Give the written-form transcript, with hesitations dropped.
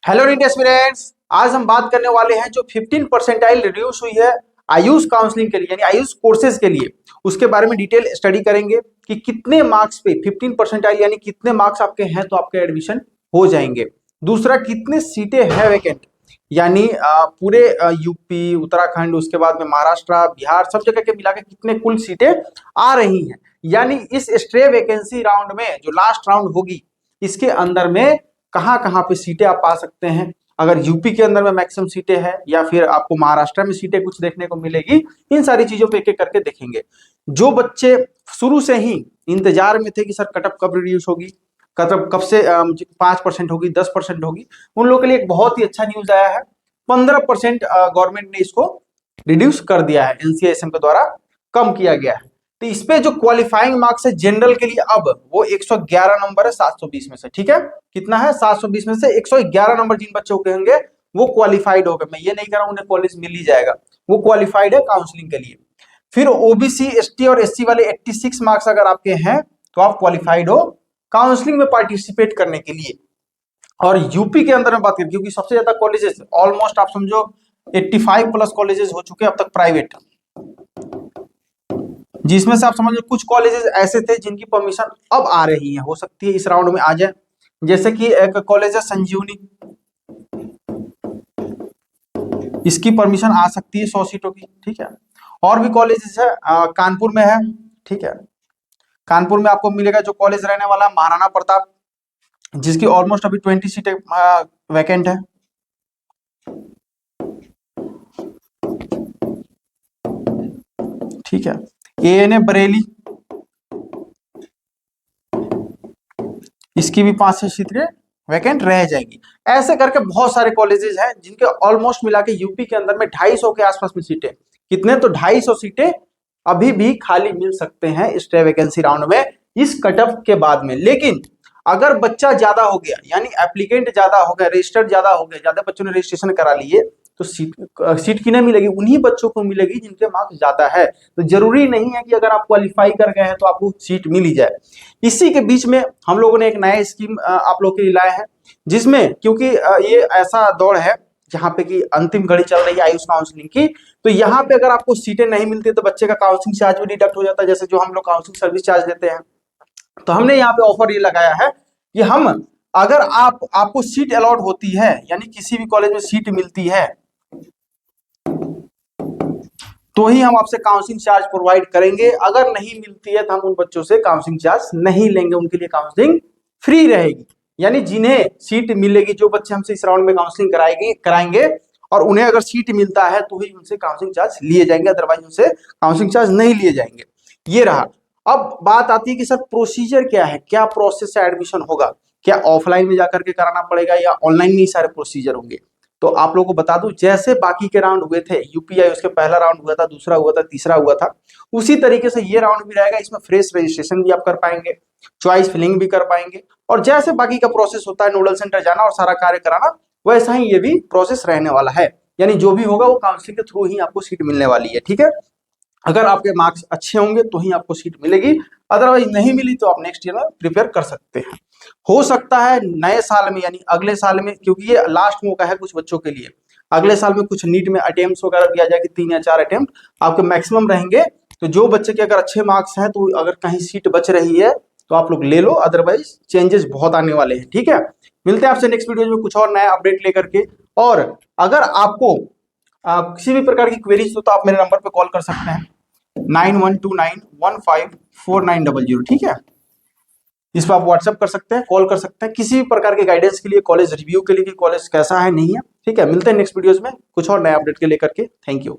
Hello NEET aspirants, आज हम बात करने वाले हैं जो 15 परसेंटाइल रिड्यूस हुई है आयुष काउंसलिंग के लिए यानी आयुष कोर्सेज के लिए, उसके बारे में डिटेल स्टडी करेंगे कि कितने मार्क्स पे 15 परसेंटाइल यानी कितने मार्क्स आपके हैं तो आपके एडमिशन हो जाएंगे। दूसरा, कितने सीटें हैं वैकेंट, यानी पूरे यूपी, उत्तराखंड, उसके बाद में महाराष्ट्र, बिहार, सब जगह के मिला के कितने कुल सीटें आ रही हैं। यानी इस स्ट्रे वैकेंसी राउंड में जो लास्ट राउंड होगी इसके अंदर में कहाँ कहाँ पे सीटें आप पा सकते हैं। अगर यूपी के अंदर में मैक्सिमम सीटें हैं या फिर आपको महाराष्ट्र में सीटें कुछ देखने को मिलेगी, इन सारी चीजों पे एक एक करके देखेंगे। जो बच्चे शुरू से ही इंतजार में थे कि सर कटअप कब रिड्यूस होगी, कटअप कब से 5% होगी, 10% होगी, उन लोगों के लिए एक बहुत ही अच्छा न्यूज आया है। 15% गवर्नमेंट ने इसको रिड्यूस कर दिया है, एनसीएसएम के द्वारा कम किया गया है। तो इस पे जो क्वालिफाइंग मार्क्स है जनरल के लिए अब वो 111 नंबर है 720 में से। ठीक है, कितना है? 720 में से 111 नंबर जिन बच्चों के होंगे वो क्वालिफाइड हो गए। मैं ये नहीं कह रहा हूं उन्हें कॉलेज मिल ही जाएगा, वो क्वालिफाइड है काउंसलिंग के लिए। फिर ओबीसी, एसटी और एससी वाले 86 मार्क्स अगर आपके हैं तो आप क्वालिफाइड हो काउंसलिंग में पार्टिसिपेट करने के लिए। और यूपी के अंदर में बात करें, क्योंकि सबसे ज्यादा कॉलेजेस ऑलमोस्ट आप समझो 85 प्लस कॉलेजेस हो चुके हैं अब तक प्राइवेट, जिसमें से आप समझ लो कुछ कॉलेजेस ऐसे थे जिनकी परमिशन अब आ रही है, हो सकती है इस राउंड में आ जाए। जैसे कि एक कॉलेज है संजीवनी, इसकी परमिशन आ सकती है 100 सीटों की। ठीक है, और भी कॉलेजेस है, कानपुर में है। ठीक है, कानपुर में आपको मिलेगा जो कॉलेज रहने वाला है महाराणा प्रताप, जिसकी ऑलमोस्ट अभी 20 सीटें वैकेंट है। ठीक है, एएनए बरेली, इसकी भी 5-6 सीटें वैकेंट रह जाएंगी। ऐसे करके बहुत सारे कॉलेजेस हैं जिनके ऑलमोस्ट मिला के यूपी के अंदर में 250 के आसपास में सीटें, कितने तो 250 सीटें अभी भी खाली मिल सकते हैं स्टे वैकेंसी राउंड में इस कटअप के बाद में। लेकिन अगर बच्चा ज्यादा हो गया यानी एप्लीकेंट ज्यादा हो गया, रजिस्टर्ड ज्यादा हो गया, ज्यादा बच्चों ने रजिस्ट्रेशन करा लिए, तो सीट किन्हें मिलेगी? उन्हीं बच्चों को मिलेगी जिनके मार्क्स ज्यादा है। तो जरूरी नहीं है कि अगर आप क्वालिफाई कर गए हैं तो आपको सीट मिल ही जाए। इसी के बीच में हम लोगों ने एक नया स्कीम आप लोग के लिए लाया है, जिसमें क्योंकि ये ऐसा दौर है जहाँ पे कि अंतिम घड़ी चल रही है आयुष काउंसलिंग की, तो यहाँ पे अगर आपको सीटें नहीं मिलती तो बच्चे का काउंसलिंग चार्ज भी डिडक्ट हो जाता है, जैसे जो हम लोग काउंसलिंग सर्विस चार्ज देते हैं। तो हमने यहाँ पे ऑफर ये लगाया है कि हम अगर आपको सीट अलॉट होती है यानी किसी भी कॉलेज में सीट मिलती है तो ही हम आपसे काउंसलिंग चार्ज प्रोवाइड करेंगे। अगर नहीं मिलती है तो हम उन बच्चों से काउंसलिंग चार्ज नहीं लेंगे, उनके लिए काउंसलिंग फ्री रहेगी। यानी जिन्हें सीट मिलेगी, जो बच्चे हमसे इस राउंड में काउंसलिंग कराएंगे और उन्हें अगर सीट मिलता है तो ही उनसे काउंसलिंग चार्ज लिए जाएंगे, अदरवाइज उनसे काउंसलिंग चार्ज नहीं लिए जाएंगे। ये रहा। अब बात आती है कि सर प्रोसीजर क्या है, क्या प्रोसेस से एडमिशन होगा, क्या ऑफलाइन में जाकर के कराना पड़ेगा या ऑनलाइन में ही सारे प्रोसीजर होंगे। तो आप लोगों को बता दूं, जैसे बाकी के राउंड हुए थे, यूपीआई उसके पहला राउंड हुआ था, दूसरा हुआ था, तीसरा हुआ था, उसी तरीके से ये राउंड भी रहेगा। इसमें फ्रेश रजिस्ट्रेशन भी आप कर पाएंगे, चॉइस फिलिंग भी कर पाएंगे, और जैसे बाकी का प्रोसेस होता है नोडल सेंटर जाना और सारा कार्य कराना, वैसा ही ये भी प्रोसेस रहने वाला है। यानी जो भी होगा वो काउंसलिंग के थ्रू ही आपको सीट मिलने वाली है। ठीक है, अगर आपके मार्क्स अच्छे होंगे तो ही आपको सीट मिलेगी, अदरवाइज नहीं मिली तो आप नेक्स्ट ईयर में प्रिपेयर कर सकते हैं। हो सकता है नए साल में यानी अगले साल में, क्योंकि ये लास्ट मौका है कुछ बच्चों के लिए, अगले साल में कुछ नीट में अटेम्प्ट वगैरह दिया जाए कि 3 या 4 अटेम्प्ट आपके मैक्सिमम रहेंगे। तो जो बच्चे के अगर अच्छे मार्क्स हैं तो अगर कहीं सीट बच रही है तो आप लोग ले लो, अदरवाइज चेंजेस बहुत आने वाले हैं। ठीक है, मिलते हैं आपसे नेक्स्ट वीडियो में कुछ और नया अपडेट लेकर के। और अगर आपको किसी भी प्रकार की क्वेरीज हो तो आप मेरे नंबर पर कॉल कर सकते हैं 9129154900। ठीक है, इस पर आप व्हाट्सएप कर सकते हैं, कॉल कर सकते हैं किसी भी प्रकार के गाइडेंस के लिए, कॉलेज रिव्यू के लिए कि कॉलेज कैसा है नहीं है। ठीक है, मिलते हैं नेक्स्ट वीडियोस में कुछ और नया अपडेट के लेकर के। Thank you.